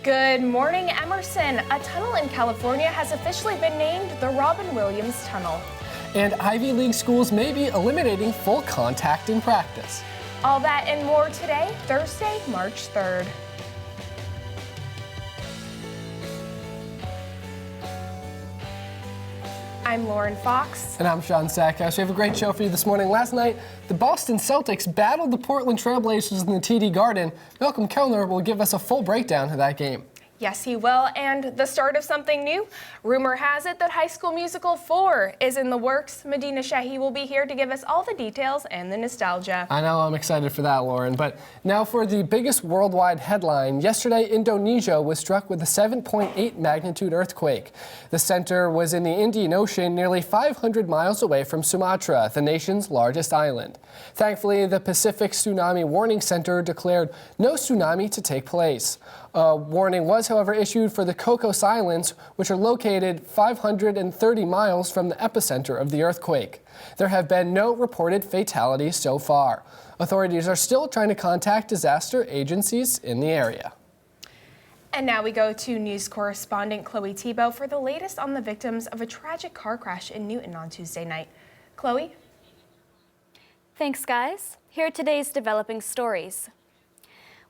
Good morning, Emerson. A tunnel in California has officially been named the Robin Williams Tunnel. And Ivy League schools may be eliminating full contact in practice. All that and more today, Thursday, March 3rd. I'm Lauren Fox. And I'm Sean Stackhouse. We have a great show for you this morning. Last night, the Boston Celtics battled the Portland Trailblazers in the TD Garden. Malcolm Kelner will give us a full breakdown of that game. Yes, he will. And the start of something new. Rumor has it that High School Musical 4 is in the works. Medina Shahi will be here to give us all the details and the nostalgia. I know, I'm excited for that, Lauren. But now for the biggest worldwide headline. Yesterday, Indonesia was struck with a 7.8 magnitude earthquake. The center was in the Indian Ocean, nearly 500 miles away from Sumatra, the nation's largest island. Thankfully, the Pacific Tsunami Warning Center declared no tsunami to take place. A warning was, however, issued for the Cocos Islands, which are located 530 miles from the epicenter of the earthquake. There have been no reported fatalities so far. Authorities are still trying to contact disaster agencies in the area. And now we go to news correspondent Chloe Tebow for the latest on the victims of a tragic car crash in Newton on Tuesday night. Chloe? Thanks, guys. Here are today's developing stories.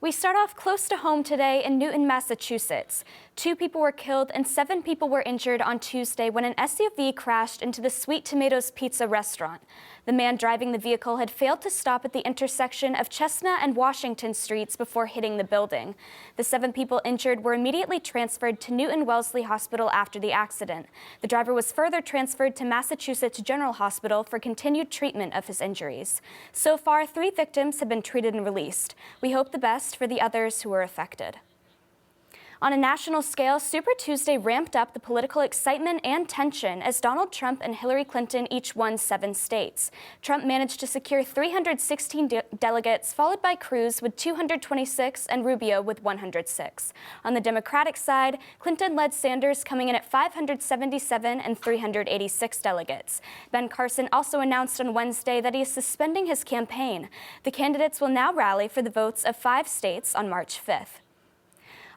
We start off close to home today in Newton, Massachusetts. 2 people were killed and 7 people were injured on Tuesday when an SUV crashed into the Sweet Tomatoes Pizza restaurant. The man driving the vehicle had failed to stop at the intersection of Chestnut and Washington Streets before hitting the building. The 7 people injured were immediately transferred to Newton Wellesley Hospital after the accident. The driver was further transferred to Massachusetts General Hospital for continued treatment of his injuries. So far, 3 victims have been treated and released. We hope the best for the others who were affected. On a national scale, Super Tuesday ramped up the political excitement and tension as Donald Trump and Hillary Clinton each won 7 states. Trump managed to secure 316 delegates, followed by Cruz with 226 and Rubio with 106. On the Democratic side, Clinton led Sanders, coming in at 577 and 386 delegates. Ben Carson also announced on Wednesday that he is suspending his campaign. The candidates will now rally for the votes of 5 states on March 5th.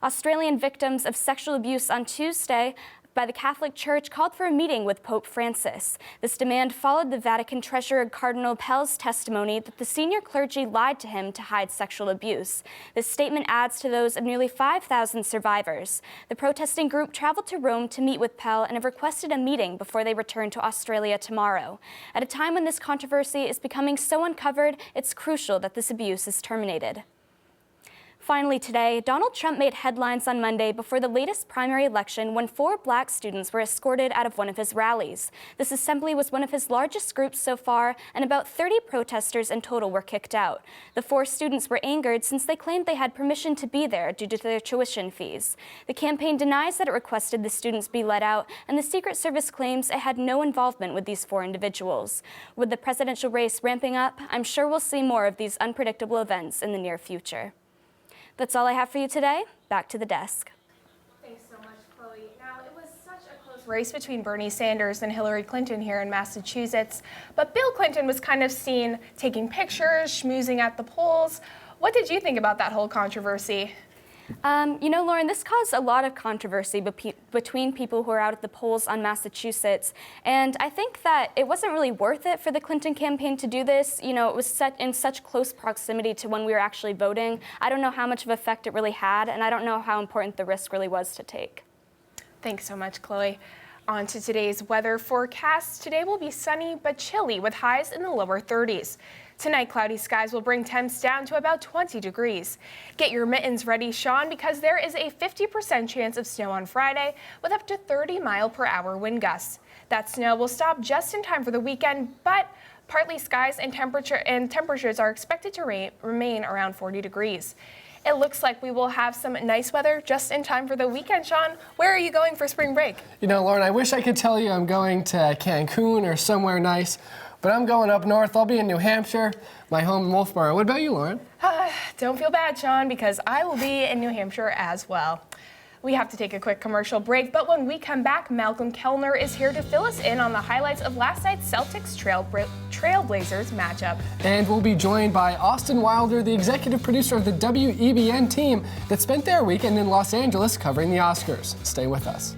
Australian victims of sexual abuse on Tuesday by the Catholic Church called for a meeting with Pope Francis. This demand followed the Vatican Treasurer Cardinal Pell's testimony that the senior clergy lied to him to hide sexual abuse. This statement adds to those of nearly 5,000 survivors. The protesting group traveled to Rome to meet with Pell and have requested a meeting before they return to Australia tomorrow. At a time when this controversy is becoming so uncovered, it's crucial that this abuse is terminated. Finally today, Donald Trump made headlines on Monday before the latest primary election when 4 black students were escorted out of one of his rallies. This assembly was one of his largest groups so far, and about 30 protesters in total were kicked out. The 4 students were angered since they claimed they had permission to be there due to their tuition fees. The campaign denies that it requested the students be let out, and the Secret Service claims it had no involvement with these 4 individuals. With the presidential race ramping up, I'm sure we'll see more of these unpredictable events in the near future. That's all I have for you today. Back to the desk. Thanks so much, Chloe. Now, it was such a close race between Bernie Sanders and Hillary Clinton here in Massachusetts, but Bill Clinton was kind of seen taking pictures, schmoozing at the polls. What did you think about that whole controversy? Lauren, this caused a lot of controversy between people who are out at the polls on Massachusetts. And I think that it wasn't really worth it for the Clinton campaign to do this. It was set in such close proximity to when we were actually voting. I don't know how much of an effect it really had, and I don't know how important the risk really was to take. Thanks so much, Chloe. On to today's weather forecast. Today will be sunny but chilly with highs in the lower 30s. Tonight, cloudy skies will bring temps down to about 20 degrees. Get your mittens ready, Sean, because there is a 50% chance of snow on Friday with up to 30-mile-per-hour wind gusts. That snow will stop just in time for the weekend, but partly skies and temperatures are expected to remain around 40 degrees. It looks like we will have some nice weather just in time for the weekend, Sean. Where are you going for spring break? Lauren, I wish I could tell you I'm going to Cancun or somewhere nice, but I'm going up north. I'll be in New Hampshire, my home in Wolfboro. What about you, Lauren? Don't feel bad, Sean, because I will be in New Hampshire as well. We have to take a quick commercial break, but when we come back, Malcolm Kelner is here to fill us in on the highlights of last night's Celtics Trailblazers matchup. And we'll be joined by Austin Wilder, the executive producer of the WEBN team that spent their weekend in Los Angeles covering the Oscars. Stay with us.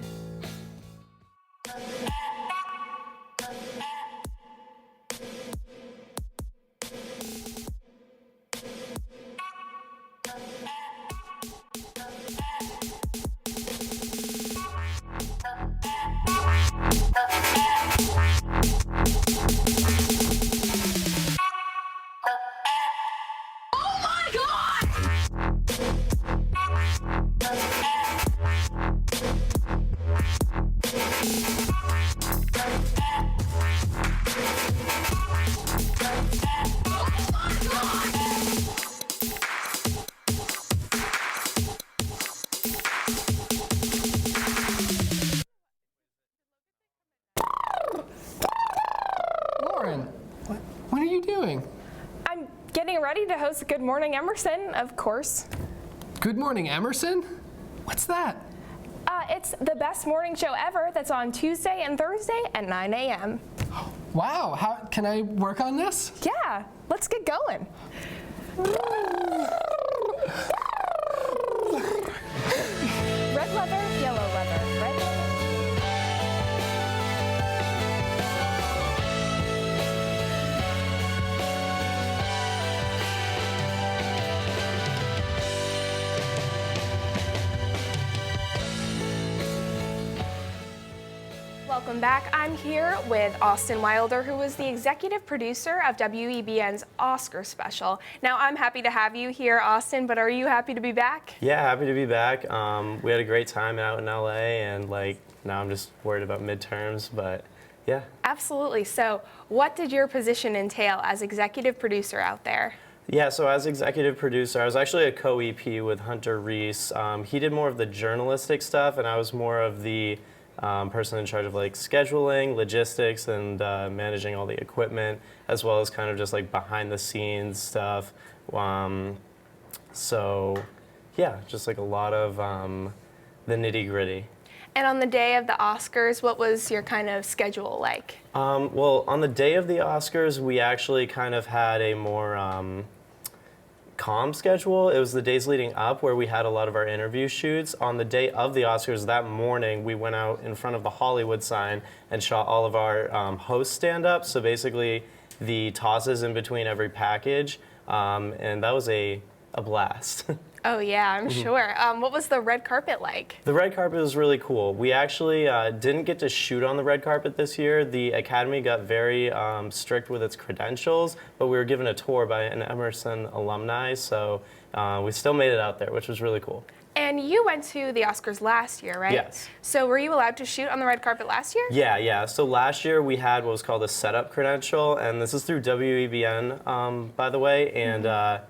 Lauren, what are you doing? I'm getting ready to host Good Morning Emerson, of course. Good Morning Emerson? What's that? It's the best morning show ever that's on Tuesday and Thursday at 9 a.m. Wow, how can I work on this? Yeah, let's get going. Red leather, yellow leather, red leather. Welcome back. I'm here with Austin Wilder, who is the executive producer of WEBN's Oscar special. Now, I'm happy to have you here, Austin, but are you happy to be back? Yeah, happy to be back. We had a great time out in LA, and now I'm just worried about midterms, but yeah. Absolutely. So, what did your position entail as executive producer out there? Yeah, so as executive producer, I was actually a co-EP with Hunter Reese. He did more of the journalistic stuff, and I was more of the person in charge of scheduling, logistics, and managing all the equipment, as well as kind of just behind the scenes stuff. So yeah, just a lot of the nitty gritty. And on the day of the Oscars, what was your kind of schedule like? Well, on the day of the Oscars, we actually kind of had a more calm schedule. It was the days leading up where we had a lot of our interview shoots. On the day of the Oscars, that morning, we went out in front of the Hollywood sign and shot all of our host stand-ups. So basically, the tosses in between every package, and that was a blast. Oh yeah, I'm sure. What was the red carpet like? The red carpet was really cool. We actually didn't get to shoot on the red carpet this year. The Academy got very strict with its credentials, but we were given a tour by an Emerson alumni, so we still made it out there, which was really cool. And you went to the Oscars last year, right? Yes. So were you allowed to shoot on the red carpet last year? Yeah. So last year we had what was called a setup credential, and this is through WEBN, by the way, and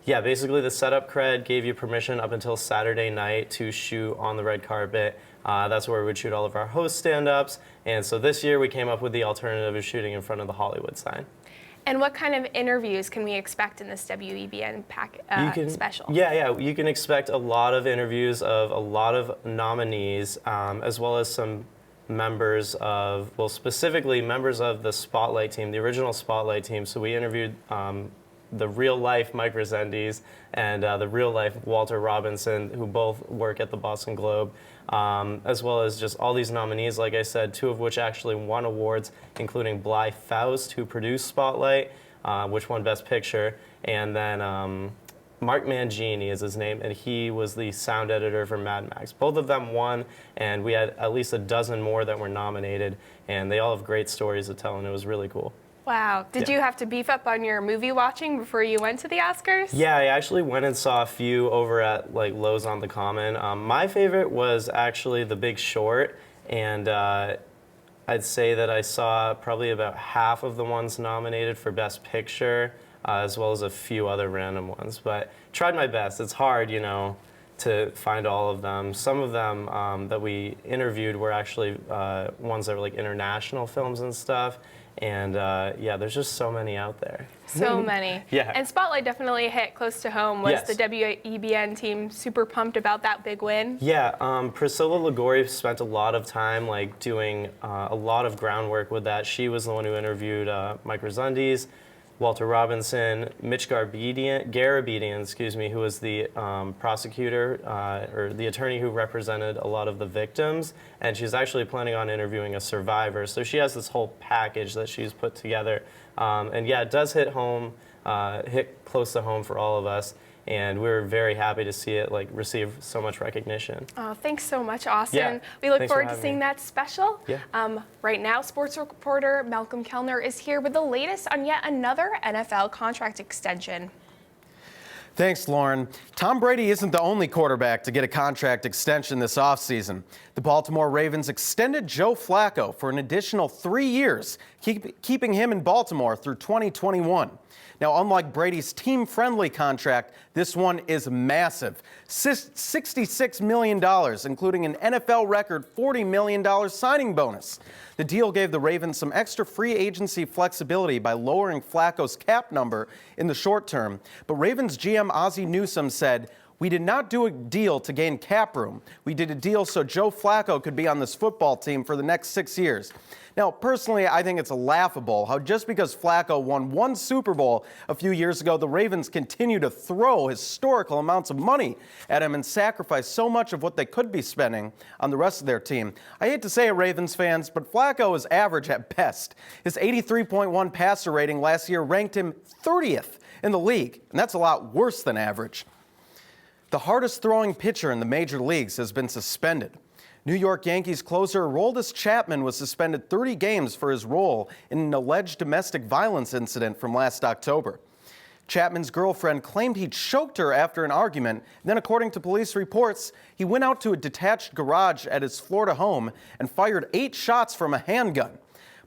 yeah, basically the setup cred gave you permission up until Saturday night to shoot on the red carpet. That's where we would shoot all of our host stand-ups. And so this year we came up with the alternative of shooting in front of the Hollywood sign. And what kind of interviews can we expect in this WEBN special? Yeah, you can expect a lot of interviews of a lot of nominees, as well as some members of, well, specifically members of the Spotlight team, the original Spotlight team. So we interviewed the real-life Mike Resendiz and the real-life Walter Robinson, who both work at the Boston Globe, as well as just all these nominees, like I said, two of which actually won awards, including Bly Faust, who produced Spotlight, which won Best Picture, and then Mark Mangini is his name, and he was the sound editor for Mad Max. Both of them won, and we had at least a dozen more that were nominated, and they all have great stories to tell, and it was really cool. Wow. Did you have to beef up on your movie watching before you went to the Oscars? Yeah, I actually went and saw a few over at Lowe's on the Common. My favorite was actually The Big Short, and I'd say that I saw probably about half of the ones nominated for Best Picture, as well as a few other random ones. But tried my best. It's hard, to find all of them. Some of them that we interviewed were actually ones that were international films and stuff. And yeah, there's just so many out there. So many. Yeah. And Spotlight definitely hit close to home. Was Yes. the WEBN team super pumped about that big win? Yeah, Priscilla Ligori spent a lot of time like doing a lot of groundwork with that. She was the one who interviewed Mike Rezundes, Walter Robinson, Mitch Garabedian, who was the prosecutor or the attorney who represented a lot of the victims, and she's actually planning on interviewing a survivor. So she has this whole package that she's put together, and yeah, it does hit close to home for all of us. And we're very happy to see it receive so much recognition. Oh, thanks so much, Austin. Yeah, We look thanks for forward to having seeing me. that special. Yeah. Right now, sports reporter Malcolm Kelner is here with the latest on yet another NFL contract extension. Thanks, Lauren. Tom Brady isn't the only quarterback to get a contract extension this offseason. The Baltimore Ravens extended Joe Flacco for an additional 3 years, keeping him in Baltimore through 2021. Now, unlike Brady's team-friendly contract, this one is massive. $66 million, including an NFL record $40 million signing bonus. The deal gave the Ravens some extra free agency flexibility by lowering Flacco's cap number in the short term. But Ravens GM Ozzie Newsome said, "We did not do a deal to gain cap room. We did a deal so Joe Flacco could be on this football team for the next 6 years." Now, personally, I think it's laughable how just because Flacco won one Super Bowl a few years ago, the Ravens continue to throw historical amounts of money at him and sacrifice so much of what they could be spending on the rest of their team. I hate to say it, Ravens fans, but Flacco is average at best. His 83.1 passer rating last year ranked him 30th in the league, and that's a lot worse than average. The hardest throwing pitcher in the major leagues has been suspended. New York Yankees closer Aroldis Chapman was suspended 30 games for his role in an alleged domestic violence incident from last October. Chapman's girlfriend claimed he choked her after an argument. Then, according to police reports, he went out to a detached garage at his Florida home and fired 8 shots from a handgun.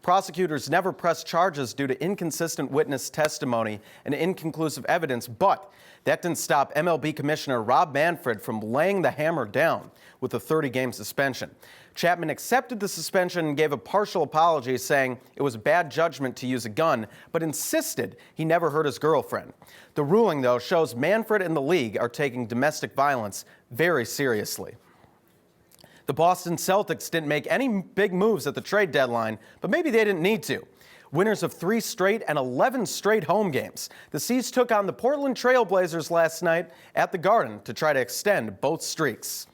Prosecutors never pressed charges due to inconsistent witness testimony and inconclusive evidence, but that didn't stop MLB Commissioner Rob Manfred from laying the hammer down with a 30-game suspension. Chapman accepted the suspension and gave a partial apology, saying it was bad judgment to use a gun, but insisted he never hurt his girlfriend. The ruling, though, shows Manfred and the league are taking domestic violence very seriously. The Boston Celtics didn't make any big moves at the trade deadline, but maybe they didn't need to. Winners of 3 straight and 11 straight home games, the C's took on the Portland Trail Blazers last night at the Garden to try to extend both streaks.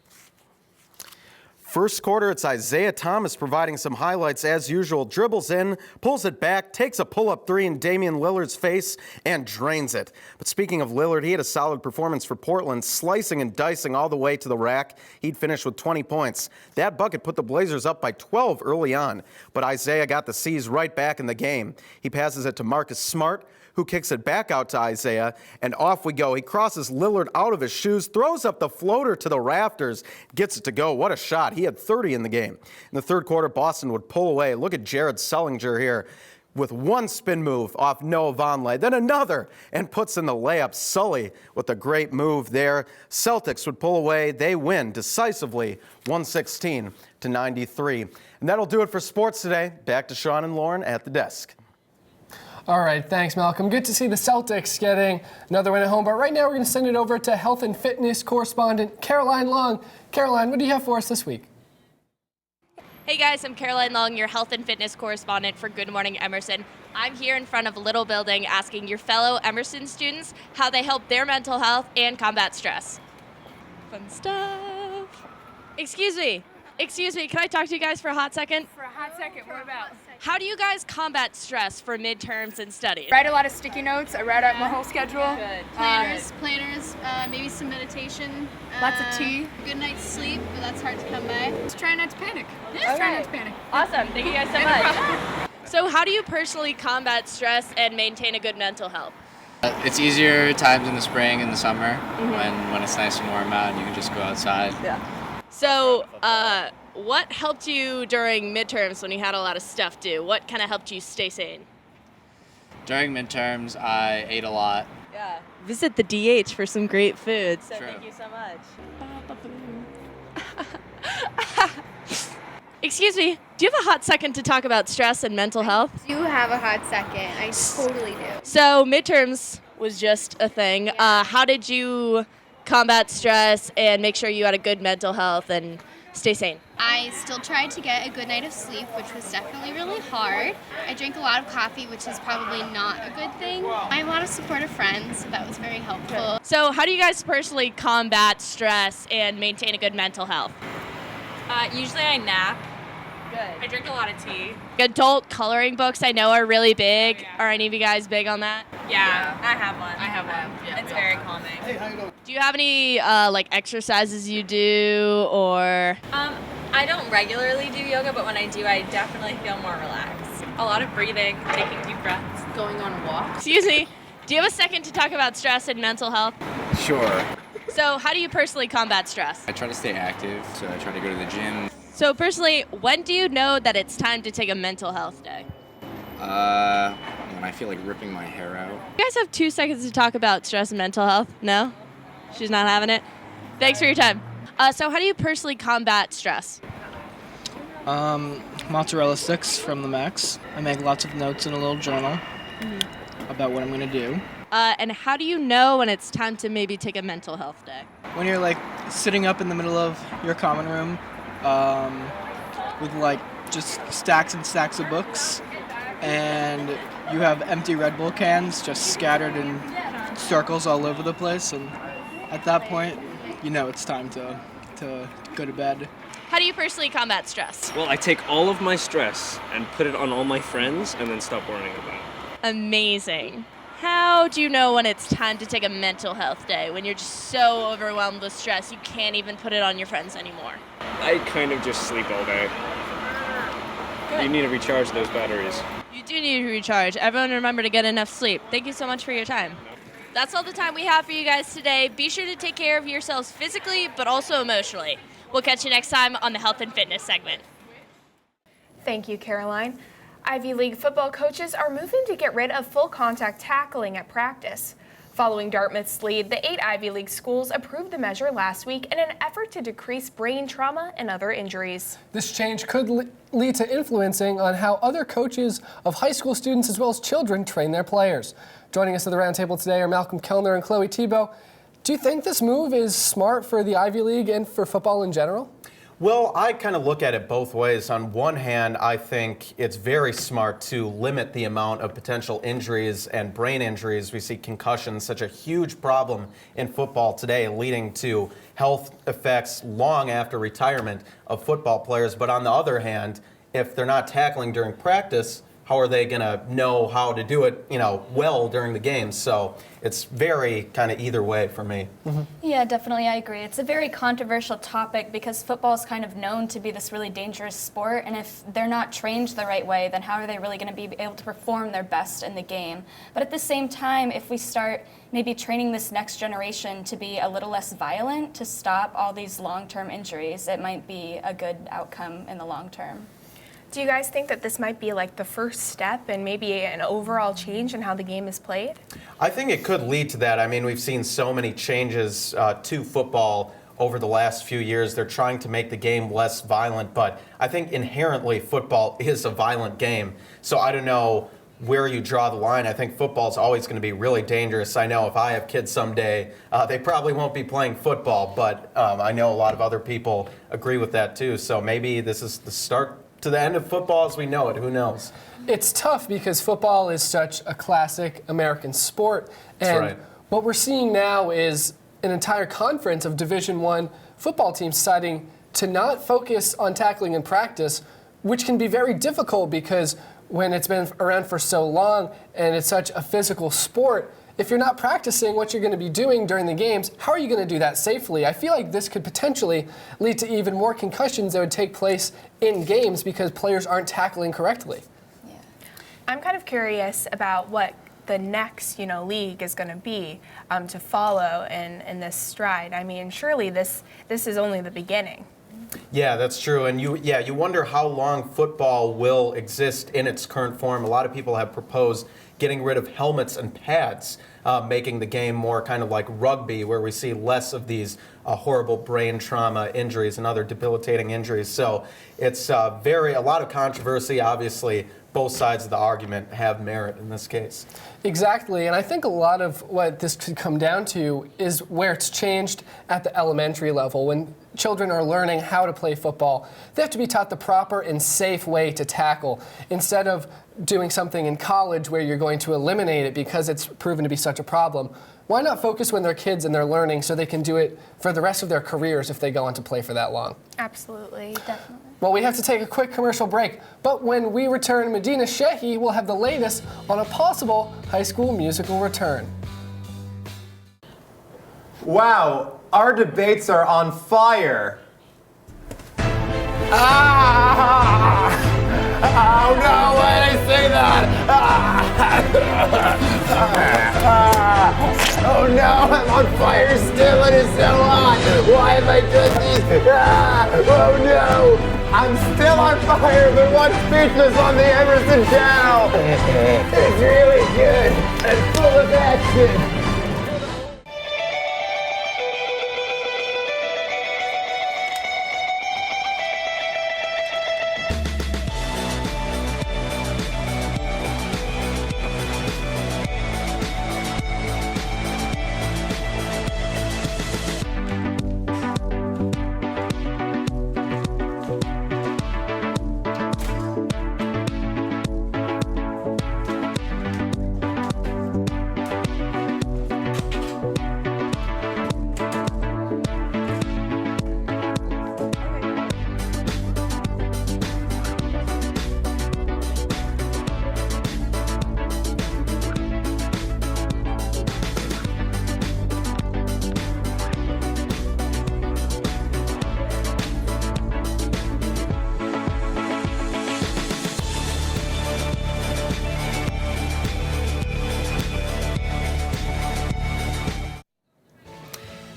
First quarter, it's Isaiah Thomas providing some highlights as usual. Dribbles in, pulls it back, takes a pull-up 3 in Damian Lillard's face, and drains it. But speaking of Lillard, he had a solid performance for Portland, slicing and dicing all the way to the rack. He'd finished with 20 points. That bucket put the Blazers up by 12 early on, but Isaiah got the C's right back in the game. He passes it to Marcus Smart, who kicks it back out to Isaiah, and off we go. He crosses Lillard out of his shoes, throws up the floater to the rafters, gets it to go. What a shot. He had 30 in the game. In the third quarter, Boston would pull away. Look at Jared Sullinger here with one spin move off Noah Vonleh, then another, and puts in the layup. Sully with a great move there. Celtics would pull away. They win decisively, 116-93. And that'll do it for sports today. Back to Sean and Lauren at the desk. All right, thanks, Malcolm. Good to see the Celtics getting another win at home. But right now, we're going to send it over to health and fitness correspondent Caroline Long. Caroline, what do you have for us this week? Hey guys, I'm Caroline Long, your health and fitness correspondent for Good Morning Emerson. I'm here in front of a little building asking your fellow Emerson students how they help their mental health and combat stress. Fun stuff. Excuse me, can I talk to you guys for a hot second? For a hot second, what about? How do you guys combat stress for midterms and studies? Write a lot of sticky notes. I write out my whole schedule. Planners, maybe some meditation. Lots of tea. Good night's sleep, but that's hard to come by. Just try not to panic. Just try not to panic. Awesome, thank you guys so much. So how do you personally combat stress and maintain a good mental health? It's easier times in the spring and the summer when it's nice and warm out and you can just go outside. Yeah. So, what helped you during midterms when you had a lot of stuff due? What kind of helped you stay sane? During midterms, I ate a lot. Yeah. Visit the DH for some great food. So True. thank you so much. Excuse me, do you have a hot second to talk about stress and mental health? Do have a hot second. I totally do. So midterms was just a thing. How did you combat stress and make sure you had a good mental health and stay sane? I still tried to get a good night of sleep, which was definitely really hard. I drank a lot of coffee, which is probably not a good thing. I have a lot of supportive friends, so that was very helpful. So how do you guys personally combat stress and maintain a good mental health? Usually I nap. Good. I drink a lot of tea. Adult coloring books I know are really big. Are any of you guys big on that? Yeah, I have one. Yeah, it's very calming. Do you have any like exercises you do or? I don't regularly do yoga, but when I do, I definitely feel more relaxed. A lot of breathing, taking deep breaths, going on walks. Excuse me. Do you have a second to talk about stress and mental health? Sure. So how do you personally combat stress? I try to stay active, so I try to go to the gym. So personally, when do you know that it's time to take a mental health day? When I feel like ripping my hair out. You guys have 2 seconds to talk about stress and mental health? No? She's not having it? Thanks for your time. So how do you personally combat stress? Mozzarella sticks from the Max. I make lots of notes in a little journal about what I'm going to do. And how do you know when it's time to maybe take a mental health day? When you're like sitting up in the middle of your common room with like just stacks and stacks of books, and you have empty Red Bull cans just scattered in circles all over the place, and at that point, you know it's time to go to bed. How do you personally combat stress? Well, I take all of my stress and put it on all my friends and then stop worrying about it. Amazing. How do you know when it's time to take a mental health day, when you're just so overwhelmed with stress you can't even put it on your friends anymore? I kind of just sleep all day. Good. You need to recharge those batteries. You do need to recharge. Everyone remember to get enough sleep. Thank you so much for your time. That's all the time we have for you guys today. Be sure to take care of yourselves physically, but also emotionally. We'll catch you next time on the Health and Fitness segment. Thank you, Caroline. Ivy League football coaches are moving to get rid of full contact tackling at practice. Following Dartmouth's lead, the 8 Ivy League schools approved the measure last week in an effort to decrease brain trauma and other injuries. This change could lead to influencing on how other coaches of high school students as well as children train their players. Joining us at the roundtable today are Malcolm Kelner and Chloe Thibault. Do you think this move is smart for the Ivy League and for football in general? Well, I kind of look at it both ways. On one hand, I think it's very smart to limit the amount of potential injuries and brain injuries. We see concussions, such a huge problem in football today, leading to health effects long after retirement of football players. But on the other hand, if they're not tackling during practice, how are they going to know how to do it, well during the game? So it's very kind of either way for me. Mm-hmm. Yeah, definitely, I agree. It's a very controversial topic because football is kind of known to be this really dangerous sport, and if they're not trained the right way, then how are they really going to be able to perform their best in the game? But at the same time, if we start maybe training this next generation to be a little less violent, to stop all these long-term injuries, it might be a good outcome in the long term. Do you guys think that this might be like the first step and maybe an overall change in how the game is played? I think it could lead to that. I mean, we've seen so many changes to football over the last few years. They're trying to make the game less violent, but I think inherently football is a violent game. So I don't know where you draw the line. I think football is always going to be really dangerous. I know if I have kids someday, they probably won't be playing football, but I know a lot of other people agree with that too. So maybe this is the start to the end of football as we know it. Who knows? It's tough because football is such a classic American sport. And right. What we're seeing now is an entire conference of Division I football teams deciding to not focus on tackling in practice, which can be very difficult because when it's been around for so long and it's such a physical sport, if you're not practicing what you're going to be doing during the games, how are you going to do that safely? I feel like this could potentially lead to even more concussions that would take place in games because players aren't tackling correctly. Yeah. I'm kind of curious about what the next, league is going to be to follow in this stride. I mean, surely this is only the beginning. Yeah, that's true. And you wonder how long football will exist in its current form. A lot of people have proposed getting rid of helmets and pads, making the game more kind of like rugby, where we see less of these horrible brain trauma injuries and other debilitating injuries. So it's a lot of controversy. Obviously, both sides of the argument have merit in this case. Exactly, and I think a lot of what this could come down to is where it's changed at the elementary level. When children are learning how to play football, they have to be taught the proper and safe way to tackle, instead of doing something in college where you're going to eliminate it because it's proven to be such a problem. Why not focus when they're kids and they're learning so they can do it for the rest of their careers if they go on to play for that long? Absolutely, definitely. Well, we have to take a quick commercial break, but when we return, Medina Shehi will have the latest on a possible High School Musical return. Wow, our debates are on fire. Oh no, why did I say that? Oh no, I'm on fire still, it is so hot. Why have I done this? Oh no, I'm still on fire, but one speechless on the Emerson channel. It's really good and full of action.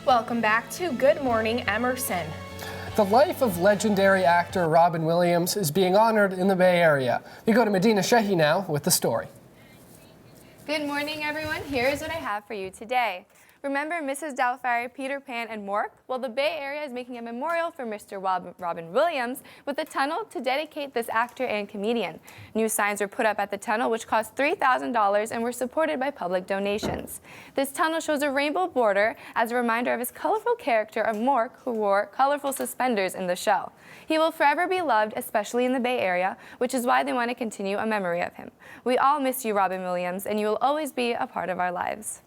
Welcome back to Good Morning Emerson. The life of legendary actor Robin Williams is being honored in the Bay Area. We go to Medina Shehi now with the story. Good morning, everyone. Here's what I have for you today. Remember Mrs. Doubtfire, Peter Pan, and Mork? Well, the Bay Area is making a memorial for Mr. Robin Williams with a tunnel to dedicate this actor and comedian. New signs were put up at the tunnel, which cost $3,000 and were supported by public donations. This tunnel shows a rainbow border as a reminder of his colorful character of Mork, who wore colorful suspenders in the show. He will forever be loved, especially in the Bay Area, which is why they want to continue a memory of him. We all miss you, Robin Williams, and you will always be a part of our lives.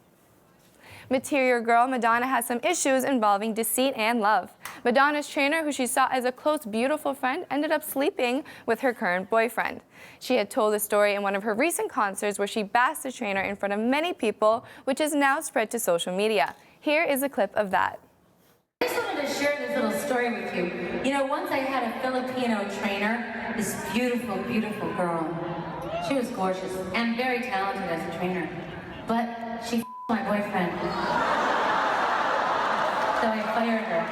Material girl Madonna has some issues involving deceit and love. Madonna's trainer, who she saw as a close, beautiful friend, ended up sleeping with her current boyfriend. She had told the story in one of her recent concerts where she bashed the trainer in front of many people, which is now spread to social media. Here is a clip of that. I just wanted to share this little story with you. You know, once I had a Filipino trainer, this beautiful, beautiful girl. She was gorgeous and very talented as a trainer, but she my boyfriend. So I fired her.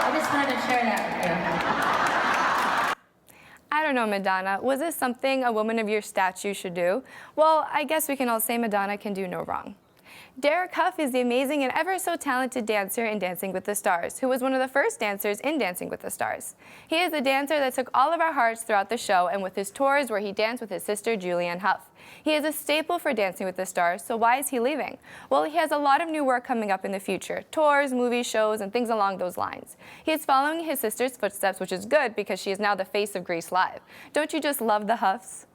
I just wanted to share that with you. I don't know, Madonna. Was this something a woman of your stature should do? Well, I guess we can all say Madonna can do no wrong. Derek Huff is the amazing and ever so talented dancer in Dancing with the Stars, who was one of the first dancers in Dancing with the Stars. He is the dancer that took all of our hearts throughout the show and with his tours where he danced with his sister Julianne Hough. He is a staple for Dancing with the Stars, so why is he leaving? Well, he has a lot of new work coming up in the future, tours, movies, shows, and things along those lines. He is following his sister's footsteps, which is good because she is now the face of Grease Live. Don't you just love the Huffs?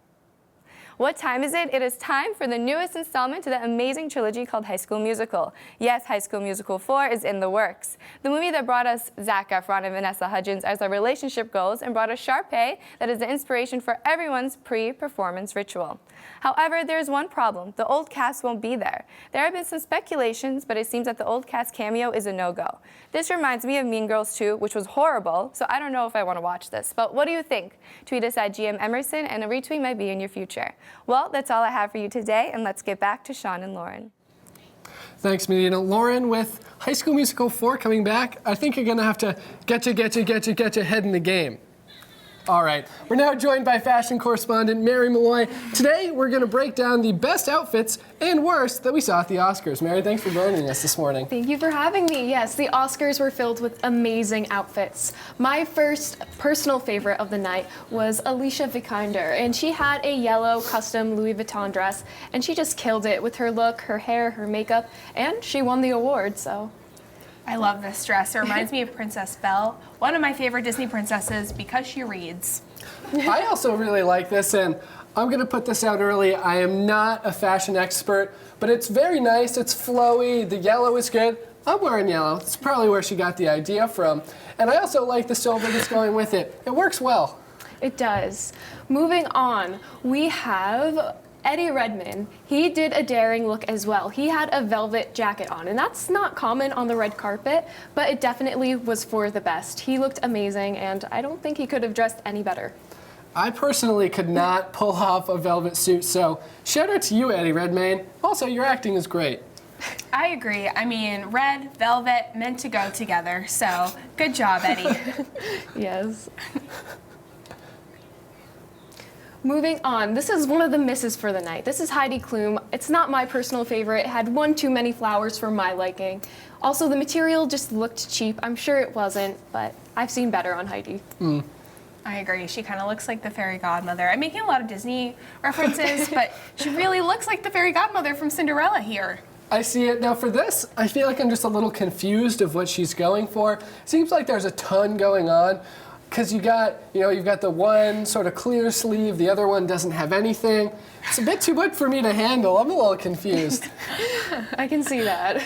What time is it? It is time for the newest installment to the amazing trilogy called High School Musical. Yes, High School Musical 4 is in the works. The movie that brought us Zac Efron and Vanessa Hudgens as our relationship goals and brought us Sharpay that is the inspiration for everyone's pre-performance ritual. However, there is one problem. The old cast won't be there. There have been some speculations, but it seems that the old cast cameo is a no-go. This reminds me of Mean Girls 2, which was horrible, so I don't know if I want to watch this. But what do you think? Tweet us at GM Emerson, and a retweet might be in your future. Well, that's all I have for you today, and let's get back to Sean and Lauren. Thanks, Medina. Lauren, with High School Musical 4 coming back, I think you're going to have to get your head in the game. All right, we're now joined by fashion correspondent Mary Malloy. Today, we're going to break down the best outfits and worst that we saw at the Oscars. Mary, thanks for joining us this morning. Thank you for having me. Yes, the Oscars were filled with amazing outfits. My first personal favorite of the night was Alicia Vikander, and she had a yellow custom Louis Vuitton dress, and she just killed it with her look, her hair, her makeup, and she won the award, so. I love this dress. It reminds me of Princess Belle, one of my favorite Disney princesses because she reads. I also really like this, and I'm going to put this out early. I am not a fashion expert, but it's very nice. It's flowy. The yellow is good. I'm wearing yellow. That's probably where she got the idea from. And I also like the silver that's going with it. It works well. It does. Moving on, we have Eddie Redmayne. He did a daring look as well. He had a velvet jacket on, and that's not common on the red carpet, but it definitely was for the best. He looked amazing, and I don't think he could have dressed any better. I personally could not pull off a velvet suit, so shout out to you, Eddie Redmayne. Also, your acting is great. I agree. I mean, red, velvet, meant to go together, so good job, Eddie. Yes. Moving on, this is one of the misses for the night. This is Heidi Klum. It's not my personal favorite. It had one too many flowers for my liking. Also, the material just looked cheap. I'm sure it wasn't, but I've seen better on Heidi. I agree. She kind of looks like the fairy godmother. I'm making a lot of Disney references, but she really looks like the fairy godmother from Cinderella here. I see it. Now for this, I feel like I'm just a little confused of what she's going for. Seems like there's a ton going on. Because you've got the one sort of clear sleeve, the other one doesn't have anything. It's a bit too much for me to handle. I'm a little confused. I can see that.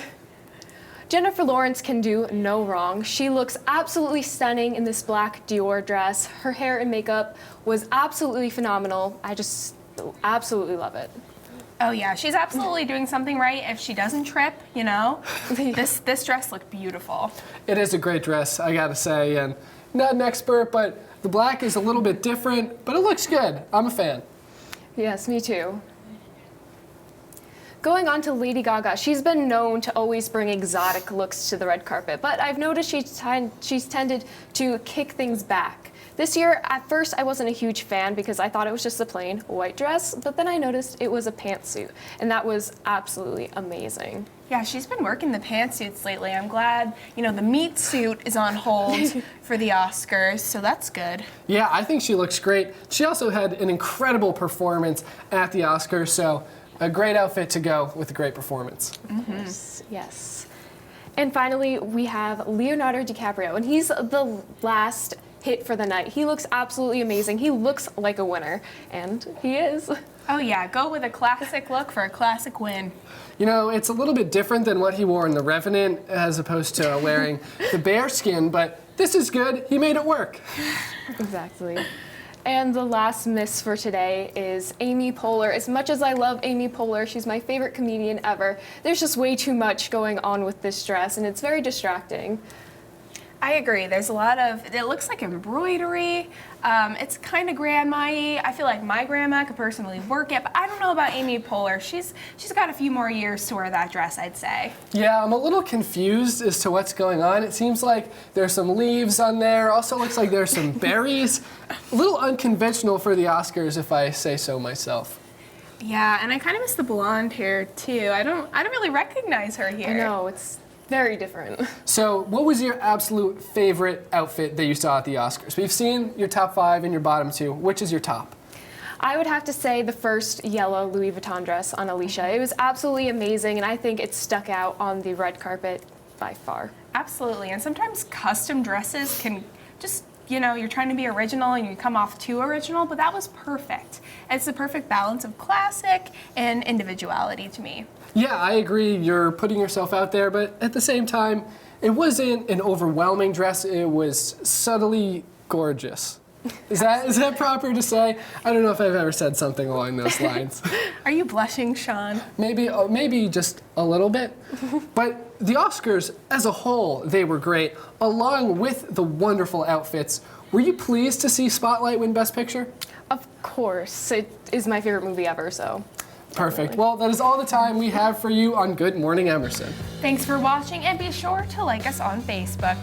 Jennifer Lawrence can do no wrong. She looks absolutely stunning in this black Dior dress. Her hair and makeup was absolutely phenomenal. I just absolutely love it. Oh yeah, she's absolutely doing something right if she doesn't trip, you know? This dress looked beautiful. It is a great dress, I gotta say, and not an expert, but the black is a little bit different, but it looks good. I'm a fan. Yes, me too. Going on to Lady Gaga, she's been known to always bring exotic looks to the red carpet, but I've noticed she's tended to kick things back. This year, at first, I wasn't a huge fan because I thought it was just a plain white dress, but then I noticed it was a pantsuit, and that was absolutely amazing. Yeah, she's been working the pantsuits lately. I'm glad, the meat suit is on hold for the Oscars, so that's good. Yeah, I think she looks great. She also had an incredible performance at the Oscars, so a great outfit to go with a great performance. Mm-hmm. Yes. And finally, we have Leonardo DiCaprio, and he's the last hit for the night. He looks absolutely amazing. He looks like a winner, and he is. Oh yeah, go with a classic look for a classic win. It's a little bit different than what he wore in The Revenant as opposed to wearing the bear skin, but this is good. He made it work. Exactly. And the last miss for today is Amy Poehler. As much as I love Amy Poehler, she's my favorite comedian ever, there's just way too much going on with this dress, and it's very distracting. I agree. There's a lot of, it looks like embroidery. It's kind of grandma-y. I feel like my grandma could personally work it, but I don't know about Amy Poehler. She's got a few more years to wear that dress, I'd say. Yeah, I'm a little confused as to what's going on. It seems like there's some leaves on there. Also looks like there's some berries. A little unconventional for the Oscars, if I say so myself. Yeah, and I kind of miss the blonde hair too. I don't really recognize her here. I know, it's very different. So what was your absolute favorite outfit that you saw at the Oscars? We've seen your top 5 and your bottom 2. Which is your top? I would have to say the first yellow Louis Vuitton dress on Alicia. It was absolutely amazing, and I think it stuck out on the red carpet by far. Absolutely, and sometimes custom dresses can just, you're trying to be original and you come off too original, but that was perfect. It's the perfect balance of classic and individuality to me. Yeah, I agree. You're putting yourself out there, but at the same time, it wasn't an overwhelming dress. It was subtly gorgeous. Is that proper to say? I don't know if I've ever said something along those lines. Are you blushing, Sean? Maybe just a little bit. But the Oscars as a whole, they were great, along with the wonderful outfits. Were you pleased to see Spotlight win Best Picture? Of course. It is my favorite movie ever, so. Perfect. Well, that is all the time we have for you on Good Morning Emerson. Thanks for watching, and be sure to like us on Facebook.